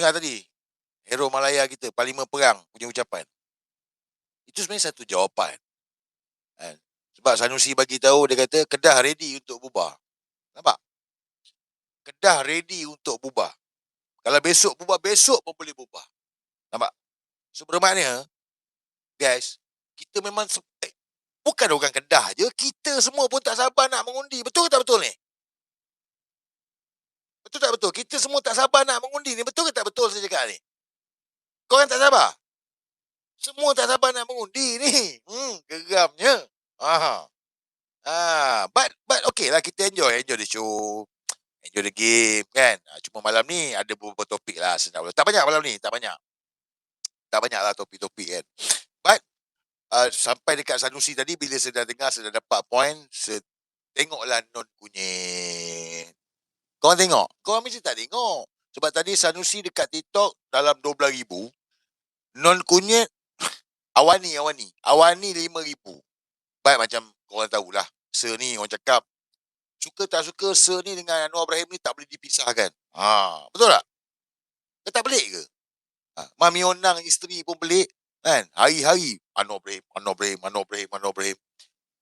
dengar tadi, hero Malaya kita, Parlimen Perang punya ucapan. Itu sebenarnya satu jawapan. Kan? Sebab Sanusi bagi tahu, dia kata Kedah ready untuk bubar. Nampak? Kedah ready untuk bubar. Kalau besok bubar, besok pun boleh bubar. Nampak? So bermakna, guys, kita memang bukan orang Kedah je, kita semua pun tak sabar nak mengundi. Betul ke tak betul ni? Betul tak betul? Kita semua tak sabar nak mengundi ni. Betul ke tak betul saya cakap ni? Korang tak sabar? Semua tak sabar nak mengundi ni. Geramnya. But okay lah, kita enjoy the show. Enjoy the game kan. Cuma malam ni ada beberapa topik lah senang. Tak banyak malam ni, tak banyak lah topik-topik kan. But sampai dekat Sanusi tadi, bila saya dah dengar, saya dah dapat point, saya tengoklah Non Kunyit. Korang tengok? Korang mesti tak tengok. Sebab tadi Sanusi dekat TikTok dalam 12,000. Non Kunyit Awani 5,000. Baik, macam korang tahulah, Sir ni orang cakap, suka tak suka Sir ni dengan Anwar Ibrahim ni tak boleh dipisahkan. Betul tak? Tak pelik ke? Mami Onang isteri pun pelik kan. Hari-hari Anwar Ibrahim.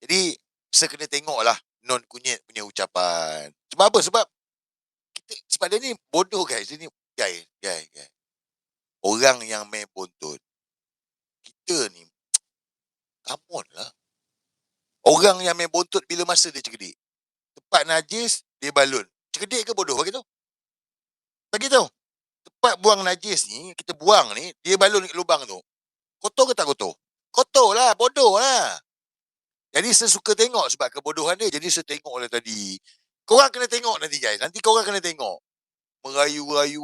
Jadi Sir kena tengok lah Non Kunyit punya ucapan. Sebab apa? Sebab dia ni bodoh guys. Dia ni guys. Orang yang main bontot, kita ni come on lah. Orang yang main bontot bila masa dia cerdik. Tempat najis, dia balun. Cerdik ke bodoh? Bagi tahu. Tempat buang najis ni, kita buang ni, dia balun kat lubang tu. Kotor ke tak kotor? Kotor lah, bodoh lah. Jadi saya suka tengok sebab kebodohan dia. Jadi saya tengok lah tadi. Korang kena tengok nanti guys. Nanti korang kena tengok. Merayu-rayu,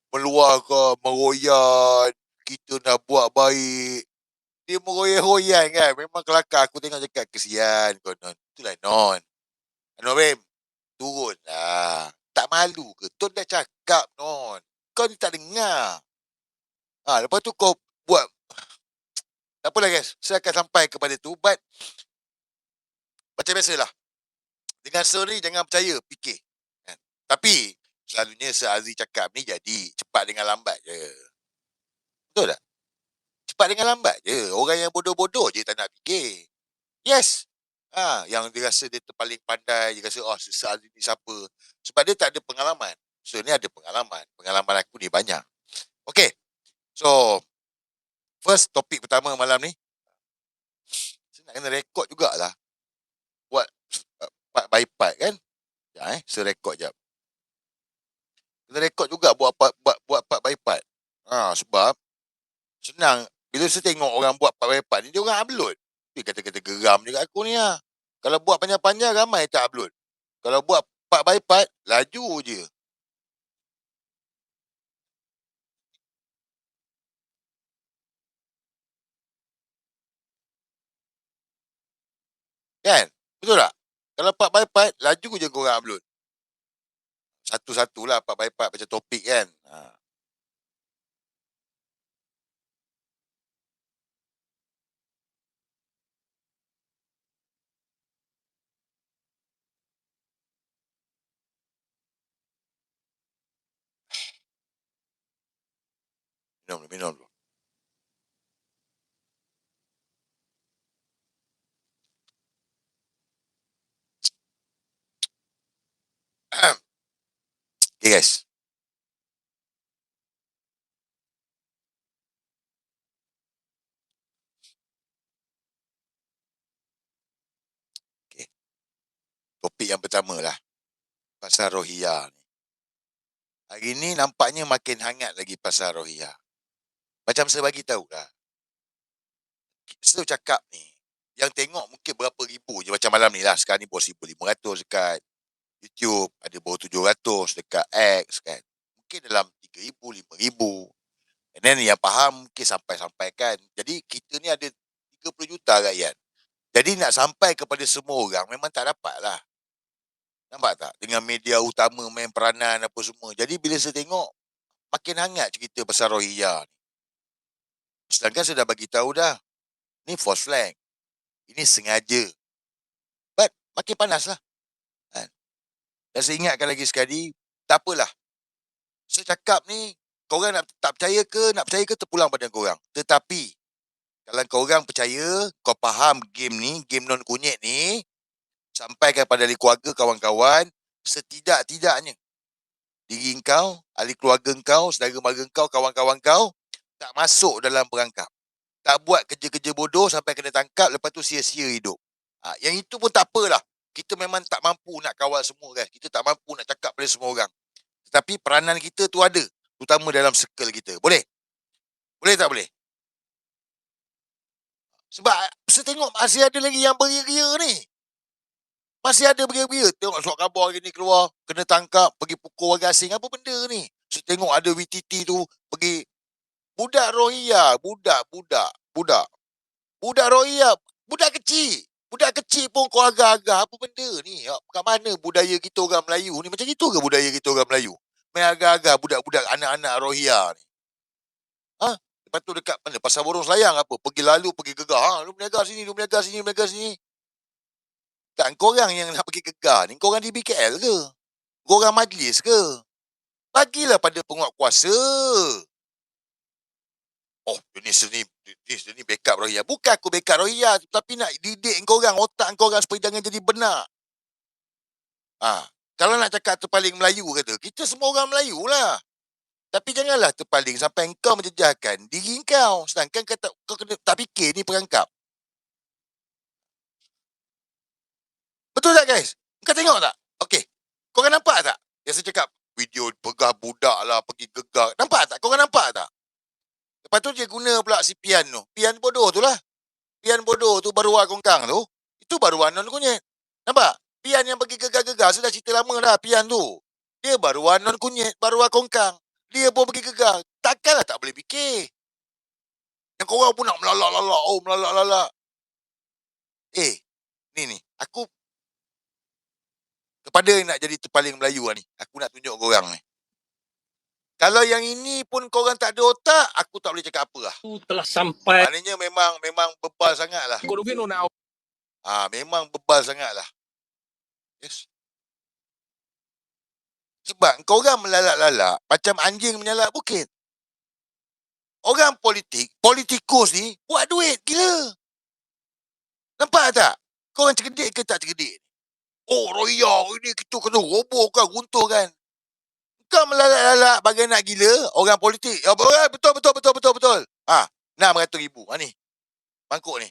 meluarkan, meroyan, kita nak buat baik. Dia meroyan-royan kan. Memang kelakar. Aku tengok cakap, kesian kau Non. Itulah Non. Anwar Ibrahim, turun lah. Tak malu ke? Ton dah cakap Non. Kau ni tak dengar. Lepas tu kau buat. Tak apalah guys. Saya akan sampai kepada tu. But macam biasalah. Dengan Sir ni jangan percaya, fikir. Kan? Tapi selalunya Sir Azri cakap ni jadi cepat dengan lambat je. Betul tak? Cepat dengan lambat je. Orang yang bodoh-bodoh je tak nak fikir. Yes. Yang dia rasa dia paling pandai, dia rasa Sir Azri ni siapa. Sebab dia tak ada pengalaman. Sir ni ada pengalaman. Pengalaman aku ni banyak. Okay. So, first topik pertama malam ni. Saya nak kena rekod jugalah. Buat part by part kan. Saya rekod jap. Kena rekod juga buat part by part. Sebab senang. Bila saya tengok orang buat part by part ni, dia orang upload. Dia kata-kata geram juga aku ni lah. Kalau buat panjang-panjang, ramai tak upload. Kalau buat part by part, laju je. Kan? Betul tak? Kalau part by part, laju je korang upload. Satu-satulah part by part macam topik kan. Minum dulu. Okay guys. Okay. Topik yang pertama lah. Pasal Rohiyah ni. Hari ni nampaknya makin hangat lagi pasal Rohiyah. Macam saya bagi tahu lah. Saya cakap ni, yang tengok mungkin berapa ribu je macam malam ni lah. Sekarang ni baru 1,500 dekat YouTube, ada baru 700 dekat X kan. Mungkin dalam 3,000, 5,000. And then yang faham mungkin sampai kan. Jadi kita ni ada 30 juta rakyat. Jadi nak sampai kepada semua orang memang tak dapat lah. Nampak tak? Dengan media utama main peranan apa semua. Jadi bila saya tengok, makin hangat cerita pasal Rohiyah ni. Sedangkan saya dah bagi tahu dah. Ni false flag. Ini sengaja. But makin panas lah. Dan saya ingatkan lagi sekali, tak apalah. Saya cakap ni, korang nak tak percaya ke terpulang pada korang. Tetapi, kalau korang percaya, kau faham game ni, game non kunyit ni, sampaikan pada ahli keluarga, kawan-kawan, setidak-tidaknya, diri kau, ahli keluarga kau, saudara mara kau, kawan-kawan kau, tak masuk dalam perangkap. Tak buat kerja-kerja bodoh sampai kena tangkap, lepas tu sia-sia hidup. Yang itu pun tak apalah. Kita memang tak mampu nak kawal semua, guys. Kita tak mampu nak cakap pada semua orang. Tetapi peranan kita tu ada. Terutama dalam circle kita. Boleh? Boleh tak boleh? Sebab saya tengok masih ada lagi yang beria-ria ni. Masih ada beria-ria. Tengok surat khabar hari ni keluar. Kena tangkap. Pergi pukul warga asing. Apa benda ni? Saya tengok ada VTT tu. Pergi. Budak Rohingya. Budak Rohingya. Budak kecil. Budak kecil pun kau agak-agak. Apa benda ni? Kat mana budaya kita orang Melayu ni? Macam itu ke budaya kita orang Melayu? Main agak-agak budak-budak anak-anak Rohingya ni. Lepas tu dekat mana? Pasar Borong Selayang apa? Pergi lalu, pergi gegar. Lu berniaga sini, lu berniaga sini, lu berniaga sini. Tak, korang yang nak pergi gegar ni, korang di BKL ke? Korang majlis ke? Bagilah pada penguat kuasa. Oh, jenis ni backup Rohingya. Bukan aku backup Rohingya, tapi nak didik korang, otak korang supaya jangan jadi benar. Kalau nak cakap terpaling Melayu kata, kita semua orang Melayu lah. Tapi janganlah terpaling sampai engkau menjejahkan diri kau. Sedangkan kau kena tak fikir ni perangkap. Betul tak, guys? Kau tengok tak? Okey. Korang nampak tak? Yang saya cakap, video pegah budak lah, pergi gegar. Nampak tak? Korang nampak tak? Lepas tu dia guna pula si Pian tu. Pian bodoh tu lah. Pian bodoh tu baru kongkang tu. Itu baru non kunyit. Nampak? Pian yang pergi gegar-gegar. Sudah cerita lama dah Pian tu. Dia baru non kunyit. Baru kongkang. Dia pun pergi gegar. Takkanlah tak boleh fikir. Yang korang pun nak melalak-lalak. Oh, melalak-lalak. Ni. Aku kepada yang nak jadi terpaling Melayu ni, aku nak tunjuk korang ni. Kalau yang ini pun korang tak ada otak, aku tak boleh cakap apa lah. Telah sampai. Maknanya memang bebal sangat lah. Memang bebal sangat lah. Yes. Sebab korang melalak-lalak macam anjing menyalak bukit. Orang politikus ni buat duit gila. Nampak tak? Korang cerdik ke tak cerdik? Oh, Rohingya ini kita kena robohkan, runtuhkan. Kau melalak-lalak bagai nak gila orang politik. Ya, betul. RM600,000. Ni. Mangkuk ni.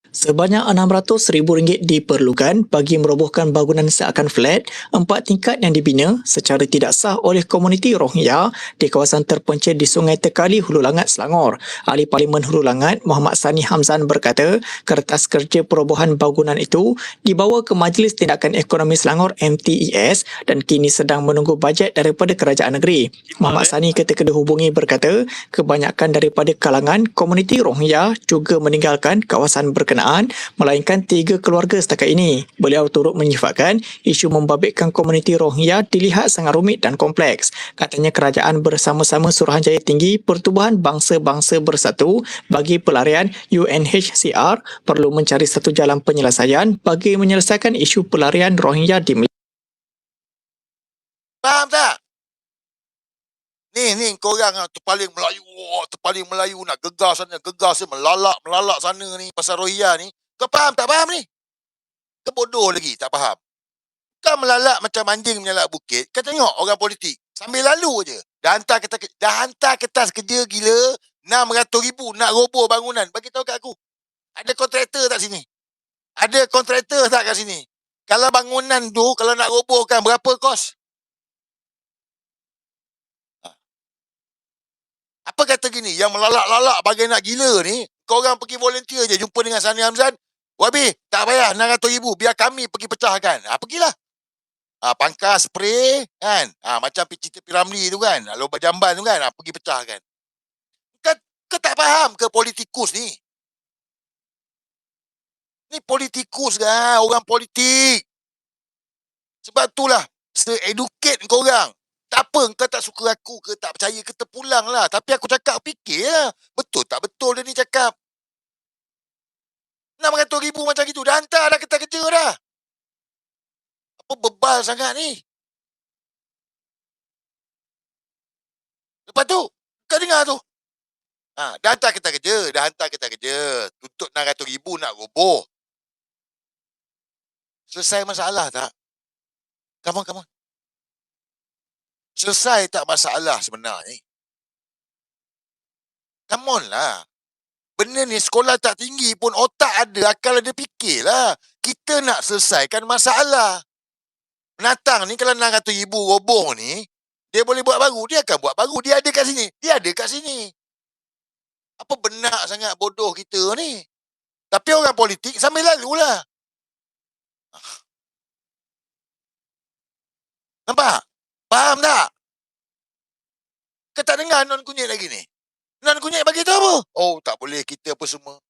Sebanyak RM600,000 diperlukan bagi merobohkan bangunan seakan flat 4 tingkat yang dibina secara tidak sah oleh komuniti Rohingya di kawasan terpencil di Sungai Tekali, Hulu Langat, Selangor. Ahli Parlimen Hulu Langat, Muhammad Sani Hamzan berkata, kertas kerja perobohan bangunan itu dibawa ke Majlis Tindakan Ekonomi Selangor MTES dan kini sedang menunggu bajet daripada kerajaan negeri. Muhammad Sani ketika dihubungi berkata, kebanyakan daripada kalangan komuniti Rohingya juga meninggalkan kawasan berkenaan melainkan 3 keluarga setakat ini. Beliau turut menyifatkan isu membabitkan komuniti Rohingya dilihat sangat rumit dan kompleks. Katanya kerajaan bersama-sama Suruhanjaya Tinggi Pertubuhan Bangsa-Bangsa Bersatu bagi Pelarian UNHCR perlu mencari satu jalan penyelesaian bagi menyelesaikan isu pelarian Rohingya di Malaysia. Faham tak? Ni korang terpaling Melayu nak gegar sana, melalak sana ni pasal Rohingya ni. Kau faham tak faham ni? Kau bodoh lagi tak faham. Kau melalak macam anjing menyalak bukit. Kau tengok orang politik sambil lalu je. Dah hantar kertas kerja gila RM600,000 nak roboh bangunan. Bagi tahu kat aku. Ada kontraktor tak sini? Ada kontraktor tak kat sini? Kalau bangunan tu kalau nak robohkan berapa kos? Apa kata gini, yang melalak-lalak bagai nak gila ni, korang pergi volunteer je, jumpa dengan Sani Hamzan, Wabi, tak payah, RM600,000, biar kami pergi pecahkan. Pergilah. Pangkas, spray, kan? Macam cerita Piramli tu kan, lomba jamban tu kan, pergi pecahkan. Kau tak faham ke politikus ni? Ni politikus kan, orang politik. Sebab itulah, educate korang. Tak apa, kau tak suka aku ke, tak percaya ke, terpulang lah. Tapi aku cakap, fikir lah. Betul tak betul dia ni cakap. RM600,000 macam gitu. Dah hantar dah kertas kerja dah. Apa bebal sangat ni? Lepas tu, kau dengar tu. Dah hantar kita kerja. Tuntut RM600,000 nak roboh. Selesai masalah tak? Come on. Selesai tak masalah sebenarnya? Come on lah. Benda ni sekolah tak tinggi pun otak ada, akal ada, fikirlah. Kita nak selesaikan masalah. Penatang ni kalau RM600,000 roboh ni, dia boleh buat baru, dia akan buat baru. Dia ada kat sini. Apa benak sangat bodoh kita ni? Tapi orang politik sambil lalu lah. Nampak? Faham tak? Kau tak dengar non kunyit lagi ni? Non kunyit bagi tahu apa? Oh, tak boleh kita apa semua.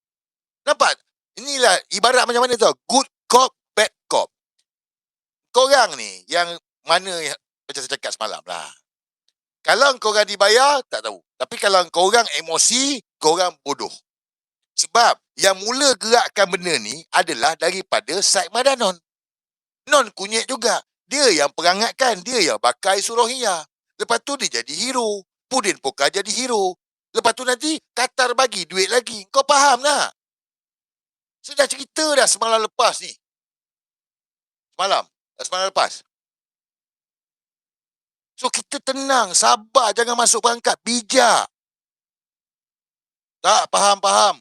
Nampak? Inilah ibarat macam mana tau? Good cop, bad cop. Korang ni yang mana yang, macam saya cakap semalam lah. Kalau korang dibayar, tak tahu. Tapi kalau korang emosi, korang bodoh. Sebab yang mula gerakkan benda ni adalah daripada Syed Madanon. Non kunyit juga. Dia yang perangatkan. Dia yang bakar isu Rohingya. Lepas tu dia jadi hero. Pudin Pokal jadi hero. Lepas tu nanti Qatar bagi duit lagi. Kau faham tak? Sudah cerita dah semalam lepas ni. Semalam lepas. So kita tenang, sabar, jangan masuk perangkap. Bijak. Tak, faham.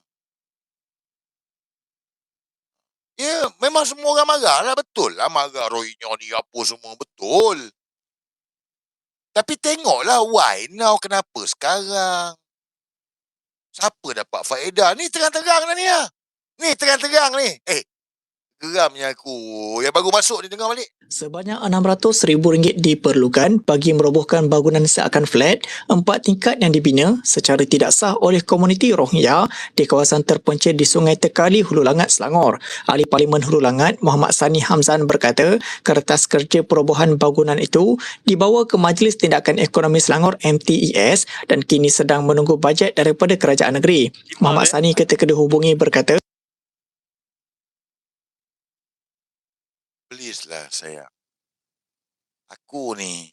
Ya, memang semua orang marah lah, betul lah. Marah Rohingya ni apa semua, betul. Tapi tengoklah why now, kenapa sekarang. Siapa dapat faedah? Ni terang-terang dah ni lah. Ni terang-terang ni. Geramnya aku. Yang baru masuk ni dengar balik. Sebanyak RM600,000 diperlukan bagi merobohkan bangunan seakan flat 4 tingkat yang dibina secara tidak sah oleh komuniti Rohingya di kawasan terpencil di Sungai Tekali, Hulu Langat, Selangor. Ahli Parlimen Hulu Langat, Muhammad Sani Hamzan berkata, kertas kerja perobohan bangunan itu dibawa ke Majlis Tindakan Ekonomi Selangor MTES dan kini sedang menunggu bajet daripada kerajaan negeri. Muhammad Sani ketika dihubungi berkata, Please lah sayang. Aku ni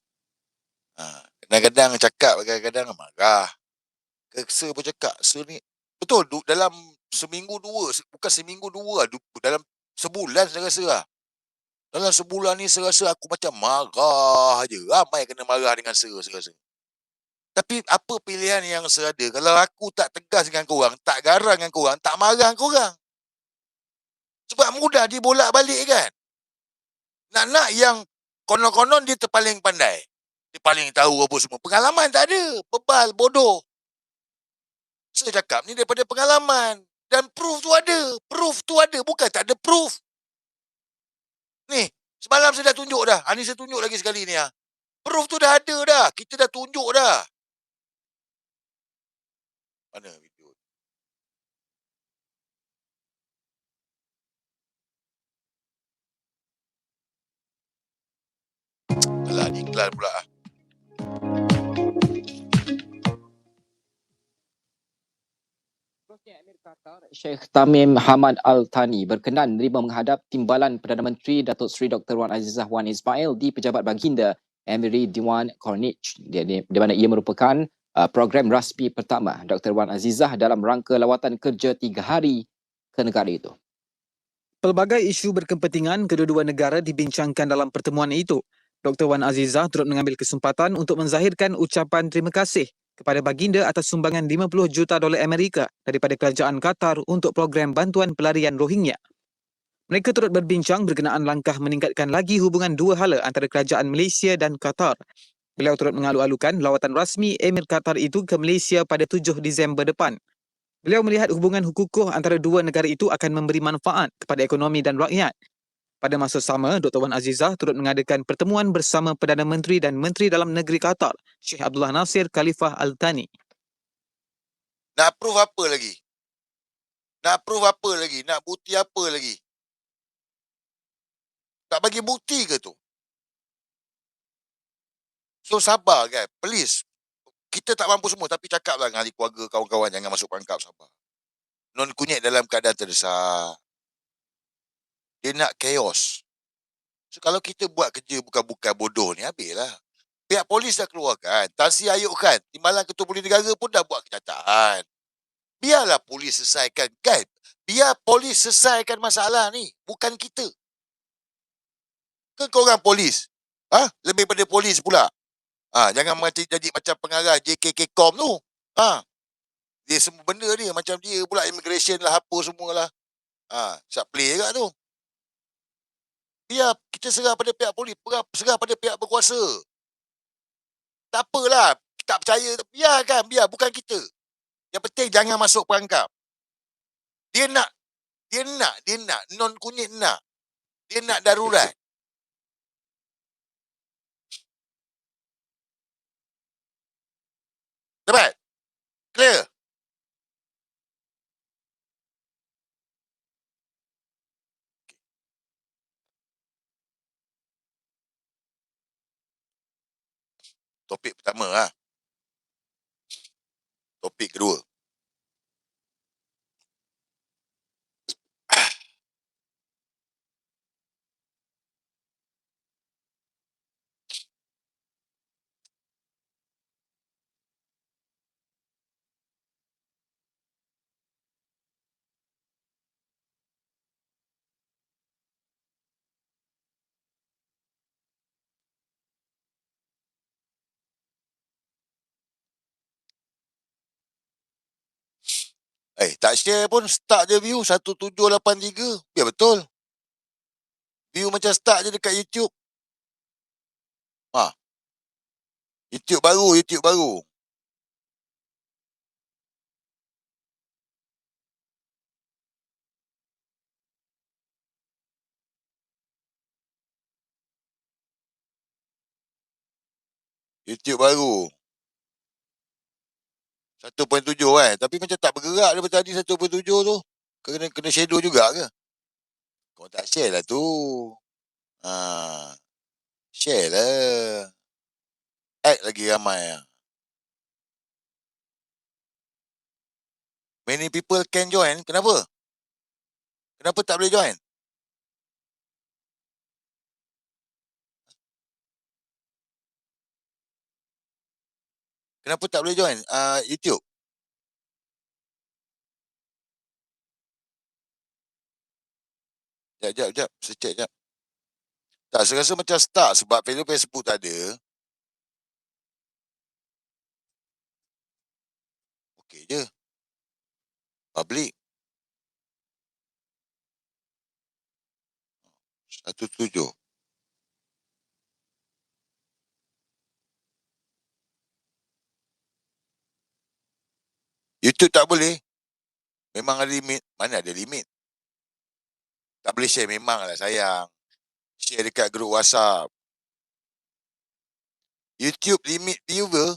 kadang-kadang cakap, kadang-kadang marah. Sir pun cakap, Sir ni betul dalam seminggu dua, bukan seminggu dua, dalam sebulan saya rasa lah. Dalam sebulan ni saya rasa aku macam marah je. Ramai kena marah dengan Sir rasa. Tapi apa pilihan yang Sir ada? Kalau aku tak tegas dengan korang, tak garang dengan korang, tak marah dengan korang. Sebab mudah dibolak-balik kan. Nak yang konon-konon dia terpaling pandai. Dia paling tahu apa semua. Pengalaman tak ada. Bebal, bodoh. Saya cakap ni daripada pengalaman. Dan proof tu ada. Bukan tak ada proof. Ni, semalam saya dah tunjuk dah. Ni saya tunjuk lagi sekali ni. Proof tu dah ada dah. Kita dah tunjuk dah. Mana video? Alah, ni iklan pula. Emir Qatar, Sheikh Tamim Hamad Al-Thani berkenan menerima menghadap Timbalan Perdana Menteri Datuk Seri Dr. Wan Azizah Wan Ismail di Pejabat Baginda Emiri Dewan Corniche, di mana ia merupakan program rasmi pertama Dr. Wan Azizah dalam rangka lawatan kerja 3 hari ke negara itu. Pelbagai isu berkepentingan kedua-dua negara dibincangkan dalam pertemuan itu. Dr. Wan Azizah turut mengambil kesempatan untuk menzahirkan ucapan terima kasih kepada baginda atas sumbangan $50 juta Amerika daripada kerajaan Qatar untuk program bantuan pelarian Rohingya. Mereka turut berbincang berkenaan langkah meningkatkan lagi hubungan dua hala antara kerajaan Malaysia dan Qatar. Beliau turut mengalu-alukan lawatan rasmi Emir Qatar itu ke Malaysia pada 7 Disember depan. Beliau melihat hubungan hukukuh antara dua negara itu akan memberi manfaat kepada ekonomi dan rakyat. Pada masa sama, Dr. Wan Azizah turut mengadakan pertemuan bersama Perdana Menteri dan Menteri Dalam Negeri Qatar, Sheikh Abdullah Nasir Khalifah Al-Thani. Nak proof apa lagi? Nak bukti apa lagi? Tak bagi bukti ke tu? So sabar kan, please. Kita tak mampu semua, tapi cakaplah dengan ahli keluarga, kawan-kawan, jangan masuk perangkap, sabar. Non kunyit dalam keadaan terdesak. Dia nak chaos. So kalau kita buat kerja bukan-bukan bodoh ni, habislah. Pihak polis dah keluarkan. Tan Sri Ayub Khan, Timbalan Ketua Polis Negara pun dah buat kenyataan. Biarlah polis selesaikan. Kan? Biar polis selesaikan masalah ni. Bukan kita. Ke korang polis? Lebih pada polis pula. Jangan jadi macam pengarah JKK.com tu. Dia semua benda dia. Macam dia pula immigration lah, apa semualah. Siap play juga tu. Biar kita serah pada pihak polis. Serah pada pihak berkuasa. Tak apalah. Tak percaya. Biarkan. Biar. Bukan kita. Yang penting jangan masuk perangkap. Dia nak. Non kunyit nak. Dia nak darurat. Dapat? Clear? Topik pertama lah. Topik kedua. Tak share pun start je view 1783. Biar betul. View macam start je dekat YouTube. YouTube baru. YouTube baru. 1.7 kan. Tapi macam tak bergerak daripada tadi 1.7 tu. Kena shadow juga ke? Kau tak share lah tu. Share lah. Add lagi ramai. Many people can join. Kenapa? Kenapa tak boleh join? Kenapa tak boleh join YouTube? Sekejap. Saya check sekejap. Tak, saya rasa macam start sebab Facebook tak ada. Okey je. Public. 17. YouTube tak boleh. Memang ada limit. Mana ada limit? Tak boleh share memang lah sayang. Share dekat grup WhatsApp. YouTube limit viewer.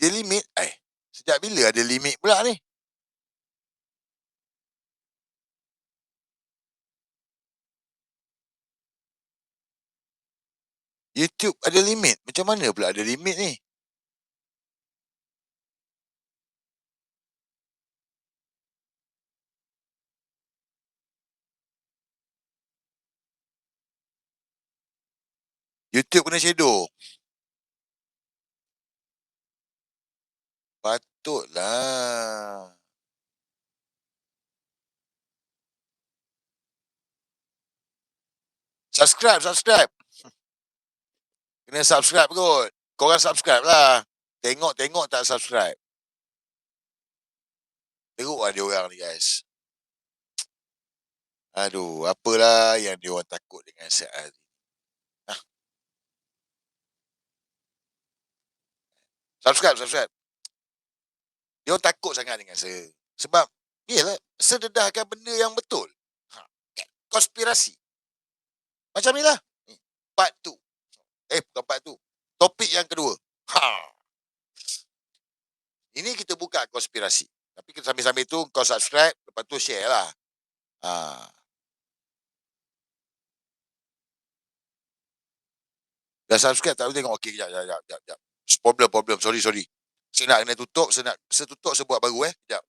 Dia limit. Sejak bila ada limit pula ni? YouTube ada limit. Macam mana pula ada limit ni? YouTube kena shadow. Patutlah. Subscribe. Kena subscribe kot. Korang subscribe lah. Tengok tak subscribe. Teruk lah dia orang ni guys. Aduh, apalah yang dia orang takut dengan saat ni. Subscribe. Dia orang takut sangat dengan saya. Sebab, yelah, sededahkan benda yang betul. Konspirasi. Macam ni lah. Part 2. Bukan part 2. Topik yang kedua. Ini kita buka konspirasi. Tapi sambil-sambil tu kau subscribe, lepas tu share lah. Dah subscribe tak boleh tengok. Okey, sekejap. Problem. Sorry. Saya nak kena tutup, saya tutup, saya buat baru. Sekejap.